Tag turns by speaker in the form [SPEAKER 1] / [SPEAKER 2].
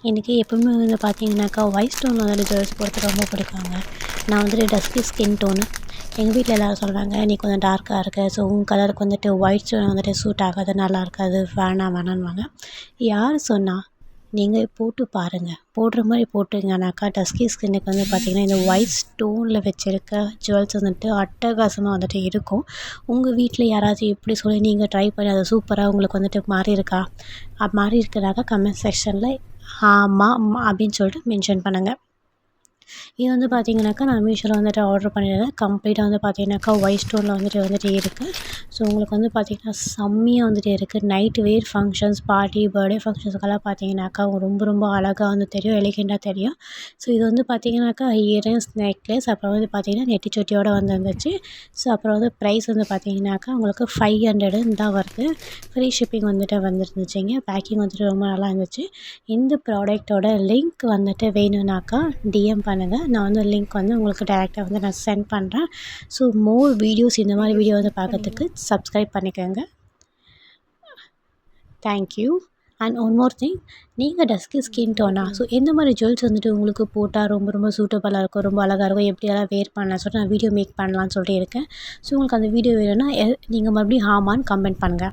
[SPEAKER 1] எனக்கு எப்பவுமே வந்து பார்த்தீங்கன்னாக்கா, ஒயிட் ஸ்டோன் வந்துட்டு ஜுவல்ஸ் போடுறது ரொம்ப பிடிக்குங்க. நான் வந்துட்டு டஸ்கி ஸ்கின் டோனு. எங்கள் வீட்ல எல்லாரும் சொல்கிறாங்க, "நீ கொஞ்சம் டார்க்கா இருக்க. ஸோ உன் கலருக்கு வந்துட்டு ஒயிட் ஸ்டோன் வந்துட்டு சூட் ஆகாது. நல்லா இருக்காது. வேணாம் வேணான்னுவாங்க." யார் சொன்னா? நீங்க போட்டு பாருங்க. போடுற மாரி போட்டீங்கன்னாக்கா, டஸ்கி ஸ்கின்னுக்கு வந்து பார்த்தீங்கன்னா, இந்த ஒயிட் ஸ்டோனில் வச்சிருக்க ஜுவல்ஸ் வந்துட்டு அட்டகாசமா வந்துட்டு இருக்கும். உங்க வீட்ல யாராச்சும் இப்படி சொல்லி நீங்க ட்ரை பண்ணி அது சூப்பரா உங்களுக்கு வந்துட்டு மாறியிருக்கா? மாறி இருக்குனாக்கா கமெண்ட் செக்ஷன்ல ஆமா, அப்படின்னு சொல்லிட்டு மென்ஷன் பண்ணுங்க. இது வந்து பார்த்தீங்கன்னாக்கா, நான் மீஷோல வந்துட்டு ஆர்டர் பண்ணியிருந்தேன். கம்ப்ளீட்டாக வந்து பார்த்தீங்கன்னாக்கா, ஒயிட் ஸ்டோனில் வந்துட்டு இருக்குது. ஸோ உங்களுக்கு வந்து பார்த்தீங்கன்னா, செம்மையா வந்துட்டு இருக்குது. Night wear functions, party, birthday ஃபங்க்ஷன்ஸுக்கெல்லாம் பார்த்தீங்கன்னாக்கா, ரொம்ப ரொம்ப அழகா வந்து தெரியும். எலிகென்ட்டா தெரியும். ஸோ இது வந்து பார்த்தீங்கன்னாக்கா, இயரிங்ஸ், நெக்லஸ், அப்புறம் வந்து பார்த்தீங்கன்னா, நெட்டிச்சுட்டியோட வந்துருந்துச்சு. ஸோ அப்புறம் வந்து ப்ரைஸ் வந்து பார்த்தீங்கன்னாக்கா, உங்களுக்கு 500 தான் வருது. ஃப்ரீ ஷிப்பிங் வந்துட்டு வந்துருந்துச்சுங்க. பேக்கிங் வந்துட்டு ரொம்ப நல்லா இருந்துச்சு. இந்த ப்ராடக்ட்டோட லிங்க் வந்துட்டு வேணும்னாக்கா டிஎம் பண்ணுங்கள். நான் வந்து லிங்க் வந்து உங்களுக்கு டைரெக்டாக வந்து நான் சென்ட் பண்ணுறேன். ஸோ மோர் வீடியோஸ் இந்த மாதிரி வீடியோ வந்து பார்க்கறதுக்கு சப்ஸ்கிரைப் பண்ணிக்கோங்க. Thank you. And one more thing, நீங்கள் டஸ்கி ஸ்கின் டோனா? ஸோ எந்த மாதிரி ஜுவல்ஸ் வந்துட்டு உங்களுக்கு போட்டால் ரொம்ப ரொம்ப சூட்டபுளாக இருக்கும், ரொம்ப அழகாக இருக்கும், எப்படியெல்லாம் வேர் பண்ணலாம்னு சொல்லிட்டு நான் வீடியோ மேக் பண்ணலான்னு சொல்லிட்டு இருக்கேன். ஸோ உங்களுக்கு அந்த வீடியோ வேணும்னா நீங்கள் மறுபடியும் ஆமான்னு கமெண்ட் பண்ணுங்கள்.